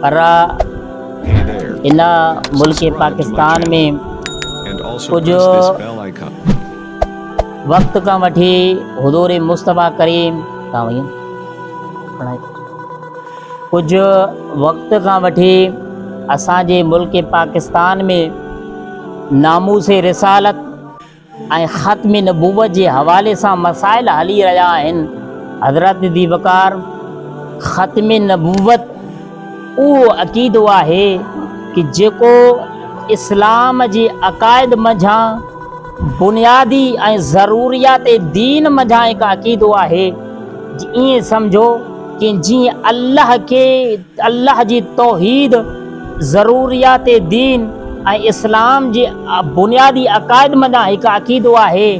पर इन मुल्क पाकिस्तान में कुछ वक्त का वठी हुजूर मुस्तफ़ा करीम कुछ वक्त का वठी असांजे मुल्क पाकिस्तान में नामूस रिसालत ऐं ख़त्म नबूवत के हवाले से मसाइल हली रहा आहिनि। हज़रत दी वकार ख़त्म नबूवत वो अक़ीदो आहे कि जेको इस्लाम जे अक़ाइद मंझां बुनियादी ऐं ज़रूरियात दीन मंझां एक अक़ीदो आहे। इएं समझो कि जी अल्लाह जी तौहीद ज़रूरियात दीन ऐं इस्लाम जे बुनियादी अक़ाइद मंझां एक अक़ीदो आहे।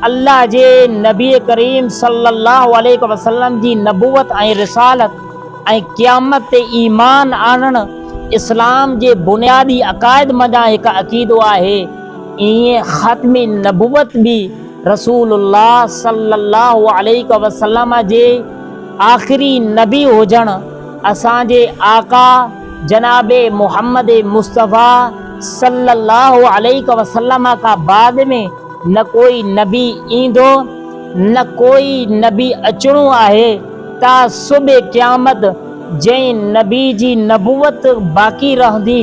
अल्लाह जे नबी करीम सल्लल्लाहु अलैहि वसल्लम जी नबूवत ऐं रिसालत ऐं क़यामत ते ईमान आणण इस्लाम जे बुनियादी अक़ाइद मंझां एक अक़ीदो आहे। इएं ख़त्म नबूवत भी रसूलुल्लाह सल्लल्लाहु अलैहि वसल्लम जे आख़िरी नबी हुजण असांजे आका जनाबे मोहम्मद मुस्तफ़ा सल्लल्लाहु अलैहि वसल्लम का बाद में न कोई नबी ईंदो न कोई नबी अचणो आहे। ता सुबह क़यामत जंहिं नबी जी नबूवत बाक़ी रहंदी,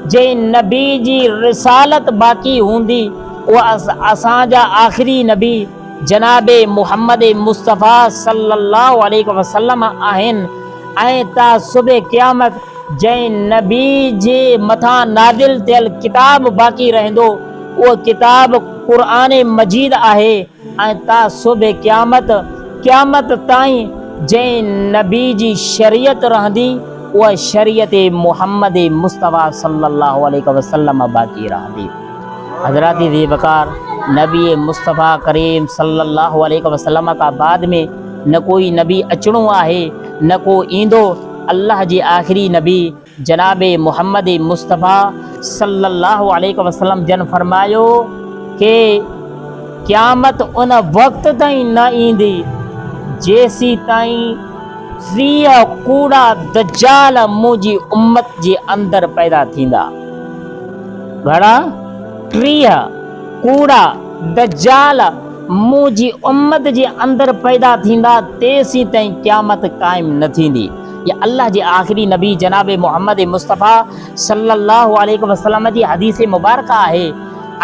जंहिं नबी जी रिसालत बाक़ी हूंदी, उहा असांजा आख़िरी नबी जनाबे मोहम्मद मुस्तफ़ा सल्लल्लाहु अलैहि वसल्लम आहिनि। ऐं ता सुबह क़यामत जंहिं नबी जे मथां नाज़िल थियल किताब बाक़ी रहंदो, उहो किताब क़ुरान मजीद आहे। ऐं ता सुबह क़यामत ताईं जंहिं नबी जी शरीयत रहंदी, उहा शरीयत मोहम्मद मुस्तफ़ा सल्लल्लाहु अलैहि वसल्लम बाक़ी रहंदी। हज़रत दी वकार नबी मुस्तफ़ा करीम सल्लल्लाहु अलैहि वसल्लम का बाद में न कोई नबी अचणो आहे न को ईंदो। अल्लाह जी आख़िरी नबी जनाबे मोहम्मद मुस्तफ़ा सल्लल्लाहु अलैहि वसल्लम जन फरमायो कि क़यामत उन वक्त ताईं न ईंदी जेसी ताईं 30 कूड़ा दज्जाल मुंहिंजी उम्मत जे अंदर पैदा थींदा। घणा? 30 कूड़ा दज्जाल मुंहिंजी उम्मत जे अंदर पैदा थींदा, तेसी ताईं क़यामत क़ाइम न थींदी। ये अल्लाह जे आख़िरी नबी जनाब मोहम्मद मुस्तफ़ा सल्लल्लाहु अलैहि वसल्लम जी हदीस मुबारक आहे।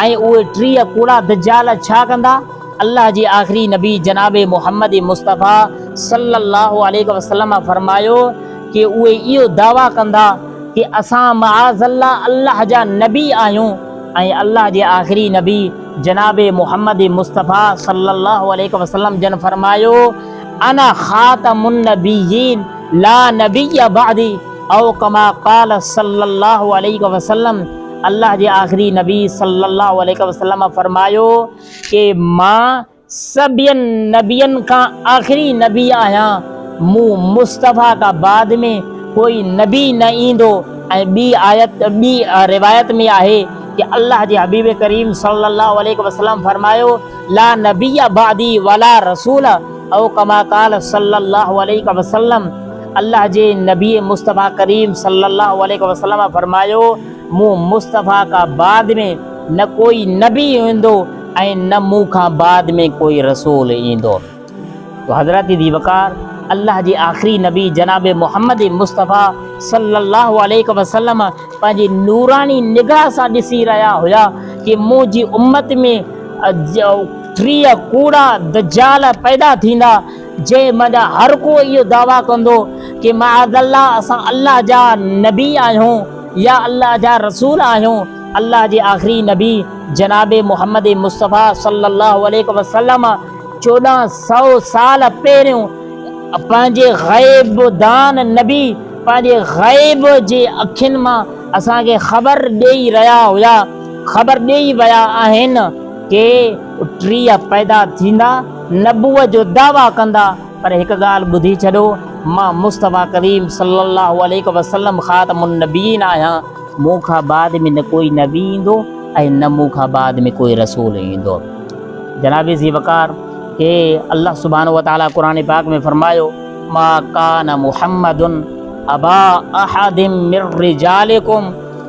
ऐं उहे 30 कूड़ा दज्जाल छा कंदा? अल्लाह जी आख़िरी नबी जनाब मोहम्मद मुस्तफ़ा सल्लल्लाहु अलैहि वसल्लम फरमायो कि उहे इहो दावा कंदा कि असां मआज़ल्लाह अल्लाह जा नबी आहियूं। ऐं अल्लाह जे आख़िरी नबी जनाब मोहम्मद मुस्तफ़ा सल्लल्लाहु अलैहि वसल्लम जन फरमायो अना ख़ातमुन नबिय्यीन ला नबिय्य बअदी औ कमा क़ाल सल्लल्लाहु अलैहि वसल्लम। अल्लाह जे आख़िरी नबी सल्लल्लाहु अलैहि वसल्लम फरमायो कि मां सभियन नबियन का आख़िरी नबी आहियां। मूं मुस्तफ़ा का बाद में कोई नबी न ईंदो। ऐं ॿी रिवायत में आहे कि अल्लाह जे हबीब करीम सल्लल्लाहु अलैहि वसल्लम फरमायो ला नबिय्य बअदी वला रसूल औ कमा क़ाल सल्लल्लाहु अलैहि वसल्लम। अल्लाह जे नबी मुस्तफ़ा करीम सल्लल्लाहु अलैहि वसल्लम फरमायो मूं मुस्तफ़ा का बाद में न कोई नबी ईंदो ऐं न मूं खां बाद में कोई रसूल ईंदो। तो हज़रत दी वकार अल्लाह जी आख़िरी नबी जनाब मोहम्मद मुस्तफ़ा सल्लल्लाहु अलैहि वसल्लम पंहिंजी नूरानी निगाह सां ॾिसी रहिया हुया कि मुंहिंजी उम्मत में 30 कूड़ा दज्जाल पैदा थींदा, जंहिं मंझां हर को इहो दावा कंदो कि मआज़ल्लाह असां अल्लाह जा नबी आहियूं या अल्लाह जा रसूल आहियूं। अल्लाह जे आख़िरी नबी जनाब मोहम्मद मुस्तफ़ा सल्लल्लाहु अलैहि वसल्लम 1400 साल पहिरियों पंहिंजे ग़ैब दान नबी पंहिंजे ग़ैब जे अखियुनि मां असांखे ख़बर ॾेई रहिया हुया, ख़बर ॾेई विया आहिनि कि 30 पैदा थींदा, नबूअत जो दावा कंदा। पर हिकु ॻाल्हि ॿुधी छॾो, मां मुस्तफ़ा करीम सल्लल्लाहु अलैहि वसल्लम ख़ातमुन नबीन आहियां। मूं खां बाद में न कोई नबी ईंदो ऐं न मूं खां बाद में कोई रसूल ईंदो। जनाब ज़ी वकार के अल्लाह सुब्हानहु व तआला क़ुरान पाक में फरमायो मा कान मुहम्मदुन अबा अहदिम मिर रिजालिकुम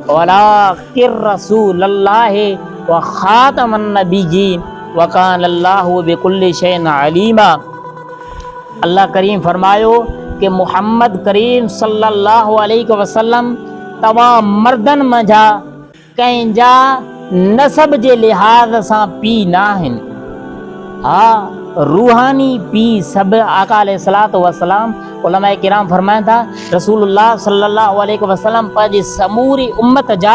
वलाकिर रसूलल्लाहि व खातमन नबिय्यीन व कान अल्लाहु बिकुल्लि शैइन अलीमा। अल्लाह करीम फरमायो कि मोहम्मद करीम सल्लल्लाहु अलैहि वसल्लम तव्हां मर्दन मंझा कंहिंजा नसब जे लिहाज़ सां पी न आहिनि। हाँ, रूहानी पी सब आका अलैहिस्सलातु वस्सलाम। उलमा किराम फरमाइनि था रसूलुल्लाह सल्लल्लाहु अलैहि वसल्लम पंहिंजी समूरी उम्मत जा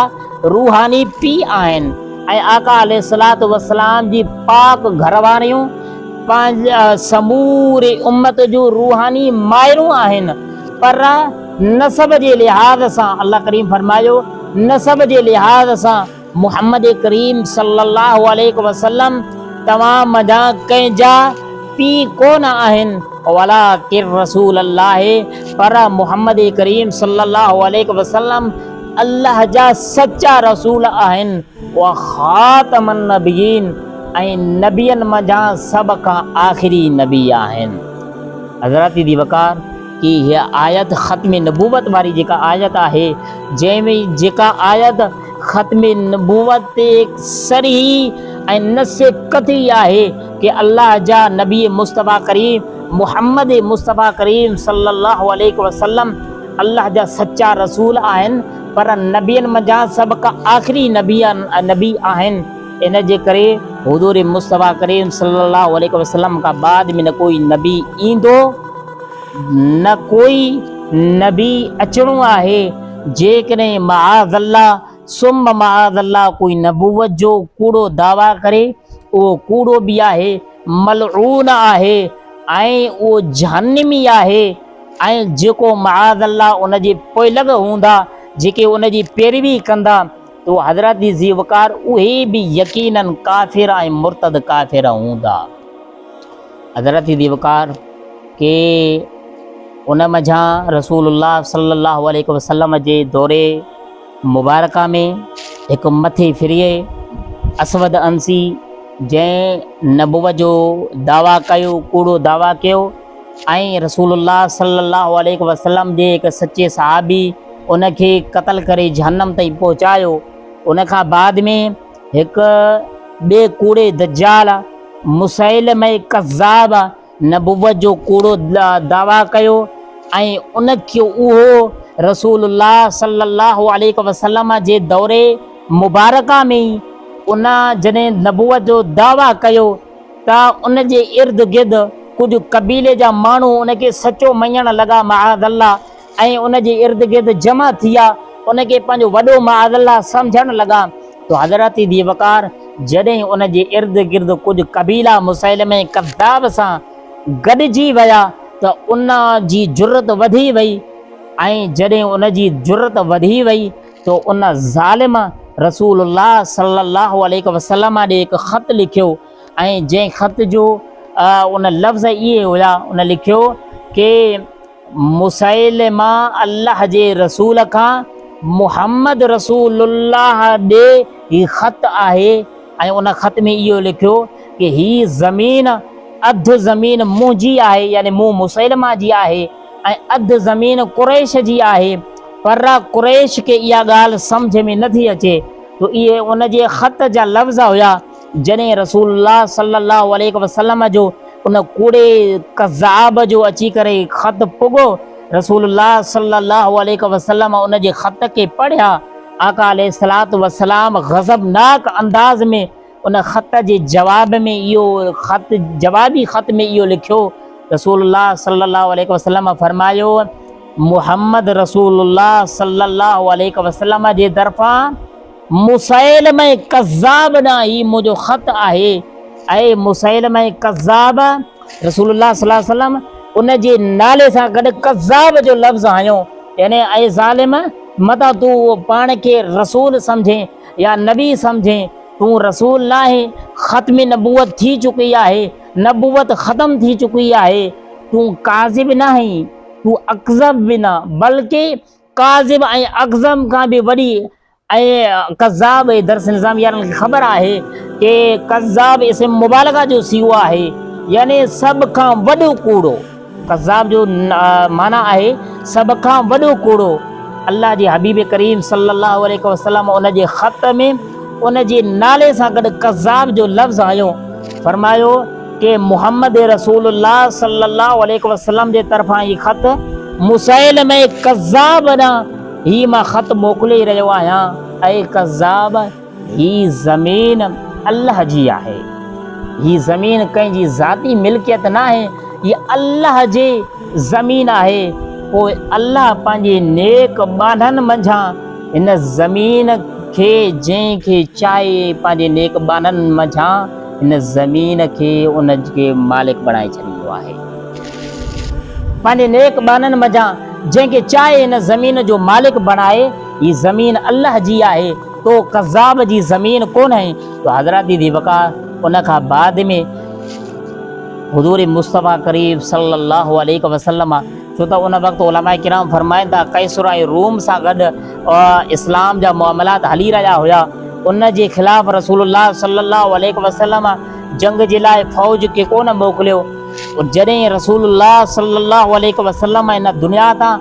रूहानी पी आहिनि ऐं आका अलैहिस्सलातु वस्सलाम जी पाक घरवारियूं पंहिंजा समूरी उम्मत जूं रूहानी मायरूं आहिनि। पर नसब जे लिहाज़ सां अल्लाह करीम फरमायो नसब जे लिहाज़ सां मुहम्मद करीम सल्लल्लाहु अलैहि वसल्लम तमाम मजा कंहिंजा पी कोन आहिनि। वलाकिर रसूलल्लाहि पर मुहम्मद करीम सल्लल्लाहु अलैहि वसल्लम अल्लाह जा सच्चा रसूल आहिनि। व खातमन नबियीन ऐं नबियनि मजा सभ खां आख़िरी नबी आहिनि। हज़रत दी वकार की हीअ आयत ख़त्म नबूवत वारी जेका आयत आहे, जंहिंमें जेका आयत ख़त्म नबूवत ते सरीह ऐं नसे कतई आहे कि अल्लाह जा नबी मुस्तफ़ा करीम मुहम्मद मुस्तफ़ा करीम सल्लल्लाहु अलैहि वसल्लम अल्लाह जा सच्चा रसूल आहिनि पर नबियनि मज़ा सभ खां आख़िरी नबी आहिनि। इन जे करे हुज़ूर मुस्तफ़ा करीम सल्लल्लाहु अलैहि वसल्लम खां बाद में न कोई नबी ईंदो न कोई नबी अचणो आहे। जेकॾहिं मआज़ल्लाह सुम मआज़ल्लाह कोई नबूवत जो कूड़ो दावा करे उहो कूड़ो बि आहे, मलऊन आहे ऐं उहो जहन्नमी आहे। ऐं जेको मआज़ल्लाह उन जे पोइलॻ हूंदा जेके उन जी पैरवी कंदा तो हज़रत ज़ी वकार उहे बि यकीनन काफ़िर ऐं मुर्तद काफ़िर हूंदा। हज़रत ज़ी वकार के उन मझा रसूलुल्लाह सल्लल्लाहु अलैहि वसल्लम जे दौरे मुबारका में हिकु मथे फिरिए असवद अंसी जंहिं नबुवत जो दावा कयो कूड़ो दावा कयो ऐं रसूलुल्लाह सल्लल्लाहु अलैहि वसल्लम जे हिकु सचे सहाबी उनखे क़त्ल करे जहन्नम ताईं पहुचायो। उन खां बाद में हिकु ॿिए कूड़े दज्जाल मुसैलिमा कज़्ज़ाब नबुवत जो कूड़ो दावा कयो ऐं उनखे उहो रसूलुल्लाह सल्लल्लाहु अलैहि वसल्लम जे दौरे मुबारका में उन जॾहिं नबुवत जो दावा कयो त उन जे इर्द गिर्द कुझु कबीले जा माण्हू उनखे सचो मञणु लॻा मआज़ल्लाह ऐं उन जे इर्द गिर्द जमा थिया उनखे पंहिंजो वॾो मआज़ल्लाह सम्झणु लॻा। तो हज़रत दी वकार जॾहिं उन जे इर्द गिर्द कुझु कबीला मुसैलिमा कज़्ज़ाब सां गॾिजी विया त उन जी जुरत वधी वई ऐं जॾहिं उन जी जुरत वधी वई तो उन ज़ालिम रसूलुल्लाह सल्लल्लाहु अलैहि वसल्लम ॾे हिकु ख़त लिखियो ऐं जंहिं ख़त जो उन लफ़्ज़ इहे हुया उन लिखियो कि मुसैलिमा अल्लाह जे रसूल खां मुहम्मद रसूलुल्लाह ॾे ही ख़त आहे ऐं उन ख़त में इहो लिखियो कि ही ज़मीन अधु ज़मीन मुंहिंजी आहे यानी मूं मुसैलिमा जी आहे ऐं अधु ज़मीन कुरैश जी आहे पर कुरैश खे इहा ॻाल्हि सम्झ में नथी अचे। तो इहे उन जे ख़त जा लफ़्ज़ हुया जॾहिं रसूलुल्लाह सल्लल्लाहु अलैहि वसल्लम जो उन कूड़े कज़्ज़ाब जो अची करे ख़त पुॻो। रसूलुल्लाह सल्लल्लाहु अलैहि वसल्लम उन जे ख़त खे पढ़िया। आका अलैहिस्सलातु वस्सलाम ग़ज़बनाक अंदाज़ में उन ख़त जे जवाब में इहो जवाबी ख़त में इहो लिखियो। रसूलुल्लाह सल्लल्लाहु अलैहि वसल्लम फरमायो मुहम्मद रसूलुल्लाह सल्लल्लाहु अलैहि वसल्लम जे तरफ़ां मुसैलिमा कज़्ज़ाब ॾांहुं ही मुंहिंजो ख़त आहे ऐं मुसैलिमा कज़्ज़ाब रसूलुल्लाह सल्लल्लाहु अलैहि वसल्लम उन जे नाले सां गॾु कज़्ज़ाब जो लफ़्ज़ हयो यानी ऐं ज़ालिम मता तूं पाण खे रसूल सम्झे या नबी सम्झे तूं रसूल न आहे। ख़त्म नबूवत थी चुकी आहे, नबूवत ख़त्म थी चुकी आहे। तूं काज़िब न आहीं, तूं अकज़ब बि न बल्कि काज़िब ऐं अकज़ब खां बि वॾी ऐं कज़्ज़ाब दर्स निज़ाम यारनि खे ख़बर आहे कि कज़्ज़ाब इस्म मुबालगा जो सीगो आहे यानी सभ खां वॾो कूड़ो कज़ाब जो माना आहे सब खां वॾो कूड़ो। अल्लाह जे हबीब करीम सल्लल्लाहु अलैहि वसल्लम उन जे ख़त में उन जे नाले सां गॾु कज़ाब जो लफ़्ज़ आयो। फरमायो कि मुहम्मद रसूलुल्लाह सल्लल्लाहु अलैहि वसल्लम जे तरफ़ां ही ख़त मुसैलिमा कज़ाब ॾांहुं ही मां ख़त मोकिले रहियो आहियां। ऐं कज़ाब ही ज़मीन अल्लाह जी आहे, ही ज़मीन कंहिंजी ज़ाती मिल्कियत न आहे, ये अल्लाह जे ज़मीन आहे। पोइ अल्लाह पंहिंजे नेक ॿारनि मंझां हिन ज़मीन खे जंहिंखे चाहे पंहिंजे नेक ॿारनि मंझां हिन ज़मीन खे उन खे मालिक बणाए छॾींदो आहे। पंहिंजे नेक ॿारनि मंझां जंहिंखे चाहे हिन ज़मीन जो मालिक बणाए। ही ज़मीन अल्लाह जी आहे, तो कज़ाब जी ज़मीन कोन आहे। तो हज़रत दी वक़ार उन खां बाद में हुज़ूर मुस्तफ़ा करीम सल्लल्लाहु अलैहि वसल्लम, छो त उन वक़्तु उलमा किराम फरमाइनि था कैसर ऐं रूम सां गॾु इस्लाम जा मामलात हली रहिया हुया। उन जे ख़िलाफ़ रसूलुल्लाह सल्लल्लाहु अलैहि वसल्लम जंग जे लाइ फ़ौज खे कोन मोकिलियो। जॾहिं रसूलुल्लाह सल्लल्लाहु अलैहि वसल्लम इन दुनिया तां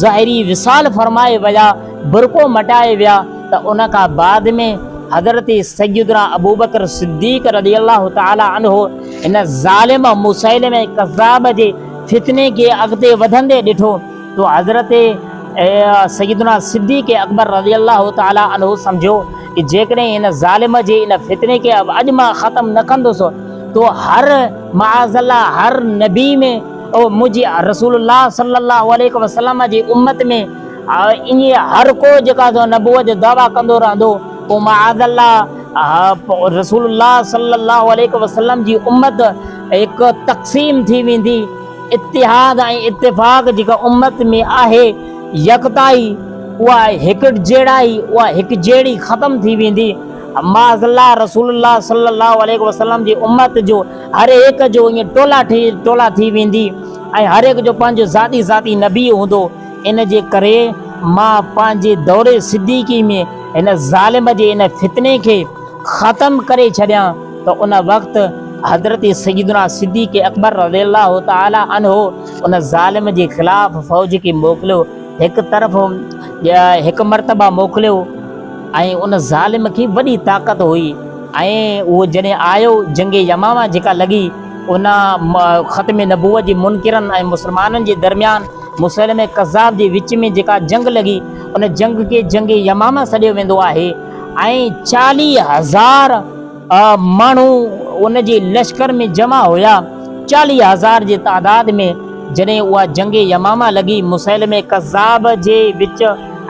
ज़ाहिरी विसाल फरमाए विया, बुरको मटाए विया, त उन खां बाद में हज़रत सैयदना अबू बकर सिद्दीक़ रज़ियल्लाहु ताला अन्हु इन ज़ालिम मुसैलिमा कज़्ज़ाब जे फितने के अॻिते वधंदे ॾिठो। तो हज़रत सैयदना सिद्दीक़ अकबर रज़ियल्लाहु ताला अन्हु सम्झो कि जेकॾहिं इन ज़ालिम जे इन फितने खे अॼु मां ख़त्म न कंदुसि तो हर माअज़ल्लाह हर नबी में मुंहिंजी रसूलुल्लाह सल्लल्लाहु अलैहि वसल्लम जी उम्मत में ईअं हर को जेका नबूअत जो दावा कंदो रहंदो। पोइ माअज़ल्लाह रसूलुल्लाह सल्लल्लाहु अलैहि वसल्लम जी उम्मत हिकु तक़सीम थी वेंदी। इतिहाद ऐं इत्तिफ़ाक़ जेका उम्मत में आहे, यकताई उहा हिकु जहिड़ाई उहा हिकु जहिड़ी ख़त्म थी वेंदी। माअज़ल्लाह रसूलुल्लाह सल्लल्लाहु अलैहि वसल्लम जी उम्मत जो हर हिक जो ईअं टोला थी वेंदी ऐं हर हिक जो पंहिंजो ज़ाती ज़ाती नबी हूंदो। इन जे करे मां पंहिंजे दौरे सिद्दीक़ी में हिन ज़ालिम जे इन फितने खे ख़त्म करे छॾियां। त उन वक़्तु हज़रत सैयदना सिद्दीक़ अकबर रज़ियल्लाहु ताला अन्हु उन ज़ालिम जे ख़िलाफ़ फ़ौज खे मोकिलियो। हिकु तरफ़ हिकु मरतबा मोकिलियो ऐं उन ज़ालिम खे वॾी ताक़त हुई ऐं उहो जॾहिं आयो जंगे यमामा जेका लॻी उन ख़त्म नबूअत जे मुनकिरनि ऐं मुस्लमाननि जे दरमियान मुसैलिमा कज़्ज़ाब जे विच में जेका जंग लॻी उन जंग खे जंगे यमामा सॾियो वेंदो आहे। ऐं 40,000 माण्हू उन जे लश्कर में जमा हुया। 40,000 जे तादाद में जॾहिं उहा जंगे यमामा लॻी मुसैलिमा कज़्ज़ाब जे विच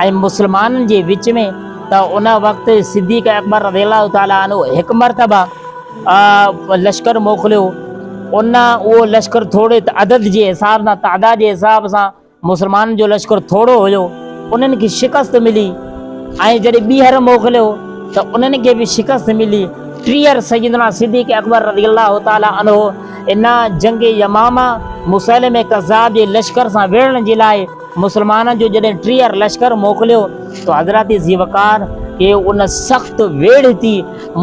ऐं मुस्लमाननि जे विच में, त उन वक़्तु सिद्दीक़ अकबर रज़ियल्लाहु ताला अन्हु हिकु मरतबा लश्कर मोकिलियो। उहो लश्कर थोरे अदद जे हिसाब सां तादाद जे हिसाब सां मुस्लमाननि जो लश्कर थोरो हुयो, उन्हनि खे शिकस्त मिली। ऐं जॾहिं ॿीहर मोकिलियो त उन्हनि खे बि शिकस्त मिली। टीहर सैयदना सिद्दीक़ अकबर रज़ियल्लाहु ताला अन्हु इन जंगे यमामा मुसैलिमा कज़्ज़ाब जे लश्कर सां विढ़ण जे लाइ मुस्लमाननि जो जॾहिं टीहर लश्कर मोकिलियो तो हज़रत ज़ीवकार के उन सख़्त वेढ़ थी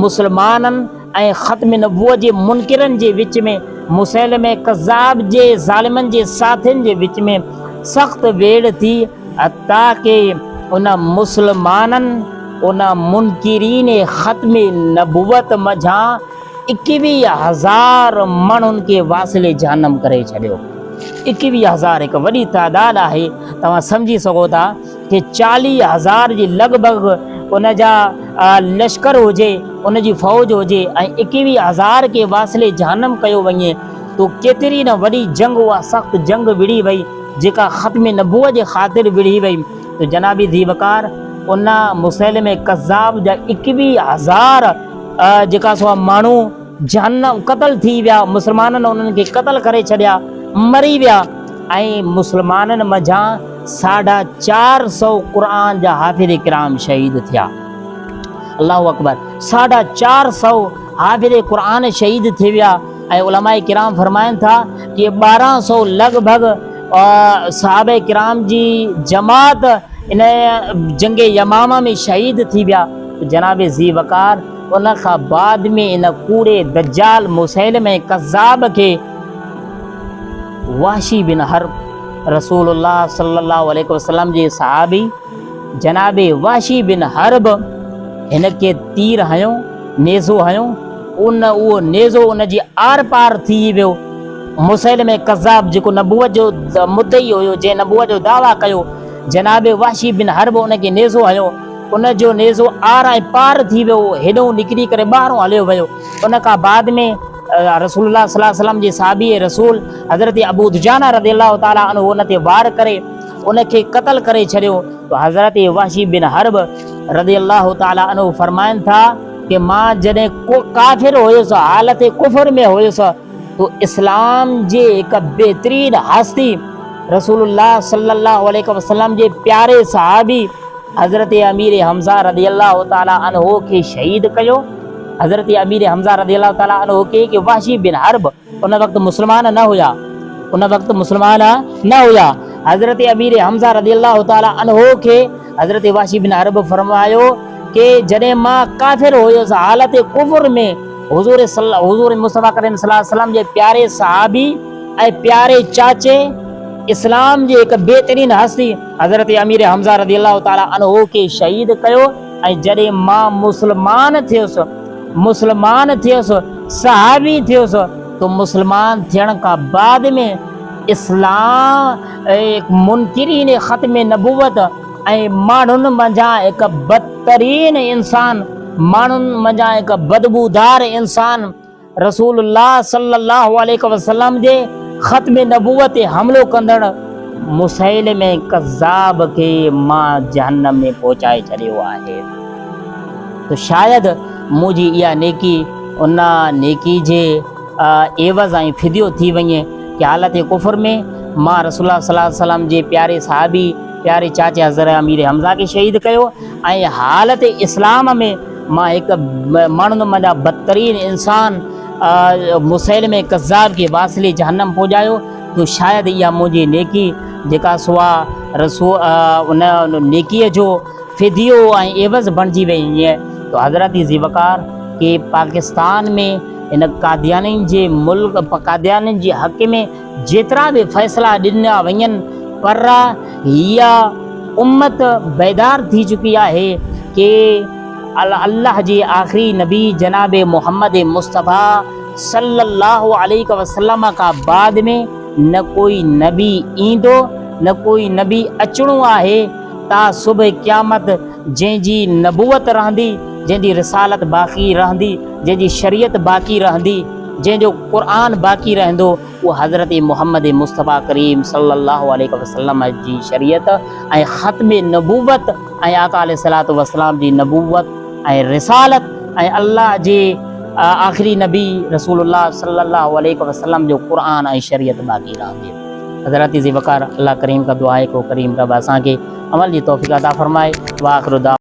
मुस्लमाननि ऐं ख़त्म नबूअत जे मुनकिरनि जे विच में, मुसैलिमा कज़्ज़ाब जे ज़ालिमनि जे साथियुनि जे विच में सख़्त वेढ़ थी ताकि उन मुस्लमाननि उन मुनकिरीन ख़त्म नबूअत मंझां 21,000 माण्हुनि खे वासिले जहन्नम करे छॾियो। 21,000 हिकु वॾी तादाद आहे। तव्हां सम्झी सघो था कि 40,000 जी लॻभॻि उन जा लश्कर हुजे, उन जी फ़ौज हुजे ऐं 21,000 खे वासिले जहन्नम कयो वञे तो केतिरी न वॾी जंग, उहा सख़्त जंग विड़ी वई जेका ख़त्म नबूअत जे ख़ातिर विड़ी वई। तो जनाबी ज़ीवकार उन मुसैलिमा कज़्ज़ाब जा 21,000 जेका सो माण्हू जहन्नम क़तल थी विया। मुस्लमाननि उन्हनि खे क़तल करे छॾिया, मरी विया ऐं मुस्लमाननि मंझां 450 क़ुरान जा हाफ़िज़ किराम शहीद थिया। अल्लाहु अकबर। 450 हाफ़िज़ क़ुरान शहीद थी विया। ऐं उलमा किराम फरमाइनि था कि 1200 लॻभॻि सहाबा किराम जी जमात इन जंगे यमामा में शहीद थी विया। जनाब ज़ी वकार उन खां बाद में इन कूड़े दज्जाल मुसैलिमा कज़्ज़ाब खे वाशी बिन हर्ब रसूलुल्लाह सल्लल्लाहु अलैहि वसल्लम जे सहाबी जनाब वाशी बिन हर्ब हिन के तीर हयो, नेज़ो हयो, उहो नेज़ो उन जी आर पार थी वियो। मुसैलिम कज़्ज़ाब जेको नबूवत जो मुद्दई हुयो, जंहिं नबूवत जो दावा कयो, जनाब वाशी बिन हर्ब उन खे नेज़ो हयो, उन जो नेज़ो आर ऐं पार थी वियो, हेॾो निकिरी करे ॿाहिरों हलियो वियो। उन खां बाद में रसूलुल्लाह सल्लल्लाहु अलैहि वसल्लम जे साहबी रसूल हज़रत अबू दुजाना रज़ियल्लाहु ताला अन्हु उन ते वार करे उन खे क़त्ल करे छॾियो। तो हज़रत वाशी बिन हर्ब रज़ियल्लाहु ताला अन्हु फरमाइनि था कि मां जॾहिं काफ़िर हुयुसि, हालत कुफ़र में हुयुसि, तो इस्लाम जे हिकु बेहतरीन हस्ती रसूलुल्लाह सल्लल्लाहु अलैहि वसल्लम जे प्यारे सहाबी हज़रत अमीर हमज़ा रज़ियल्लाहु ताला अन्हु खे शहीद कयो। हज़रत अमीर हमज़ा रज़ियल्लाहु ताला अन्हु के कि वाशी बिन हर्ब उन वक़्तु मुस्लमान न हुया, उन वक़्तु मुस्लमान न हुया। हज़रत अमीर हमज़ा रज़ियल्लाहु ताला अन्हु खे हज़रत वाशी बिन हर्ब फरमायो कि जॾहिं मां काफ़िर हुयुसि, हालत कुफ़र में, हुज़ूर मुस्तफ़ा करीम सल्लल्लाहु अलैहि वसल्लम जे प्यारे सहाबी ऐं प्यारे चाचे इस्लाम जे हिकु बेहतरीन हस्ती हज़रत अमीर हमज़ा रज़ियल्लाहु ताला अन्हु खे शहीद कयो। ऐं जॾहिं मां मुस्लमान थियुसि, सहाबी थियुसि, तो मुस्लमान थियण खां बाद में इस्लाम मुनकिरीन ख़त्म नबूवत ऐं माण्हुनि मंझां हिकु बदतरीन इंसान, माण्हुनि मंझां हिकु बदबूदार इंसान रसूलुल्लाह सल्लल्लाहु अलैहि वसल्लम जे ख़त्म नबूवत ते हमिलो कंदड़ मुसैलिम कज़्ज़ाब खे मां जहन्नम में पहुचाए छॾियो आहे। तो शायदि मुंहिंजी इहा नेकी उन नेकी जे एवज़ ऐं फिदियो थी वञे कि हालत कुफ़र में मां रसूलुल्लाह सल्लल्लाहु अलैहि वसल्लम जे प्यारे सहाबी प्यारे चाचे हज़रत अमीर हमज़ा खे शहीद कयो, ऐं हालत इस्लाम में मां हिकु माण्हुनि मंझां बदतरीन इंसान मुसैलिम कज़्ज़ाब खे वासिले जहन्नम पहुचायो। तो शायदि इहा मुंहिंजी नेकी जेका सुआ उन नेकीअ जो फिदियो ऐं एवज़ बणिजी वई आहे। तो हज़रत ज़ीवकार के पाकिस्तान में इन कादियानियुनि जे मुल्क कादियानियुनि जे हक़ में जेतिरा बि फ़ैसिला ॾिना वञनि, पर हीअ उम्मत बेदार थी चुकी आहे कि अल्लाह जे आख़िरी नबी जनाब मोहम्मद मुस्तफ़ा सल्लल्लाहु अलैहि वसल्लम खां बाद में न कोई नबी ईंदो, न कोई नबी अचणो आहे। ता सुबह क़यामत जंहिंजी नबूवत रहंदी, जंहिंजी रिसालत बाक़ी रहंदी, जंहिंजी शरीयत बाक़ी रहंदी, जंहिंजो क़ुरान बाक़ी रहंदो, वो हज़रत मोहम्मद मुस्तफ़ा करीम सल्लल्लाहु अलैहि वसल्लम जी शरीयत ऐं ख़त्म नबूवत ऐं आका अलैहिस्सलातु वस्सलाम जी नबूवत ऐं रिसालत ऐं अल्लाह जे आख़िरी नबी रसूलुल्लाह सल्लल्लाहु अलैहि वसल्लम जो क़ुरान ऐं शरीयत बाक़ी रहंदी। हज़रत ज़ीवकार अल्लाह करीम का दुआ है को करीम रब असांखे अमल जी तौफ़ीक़ अता फ़रमाए। व आख़िरु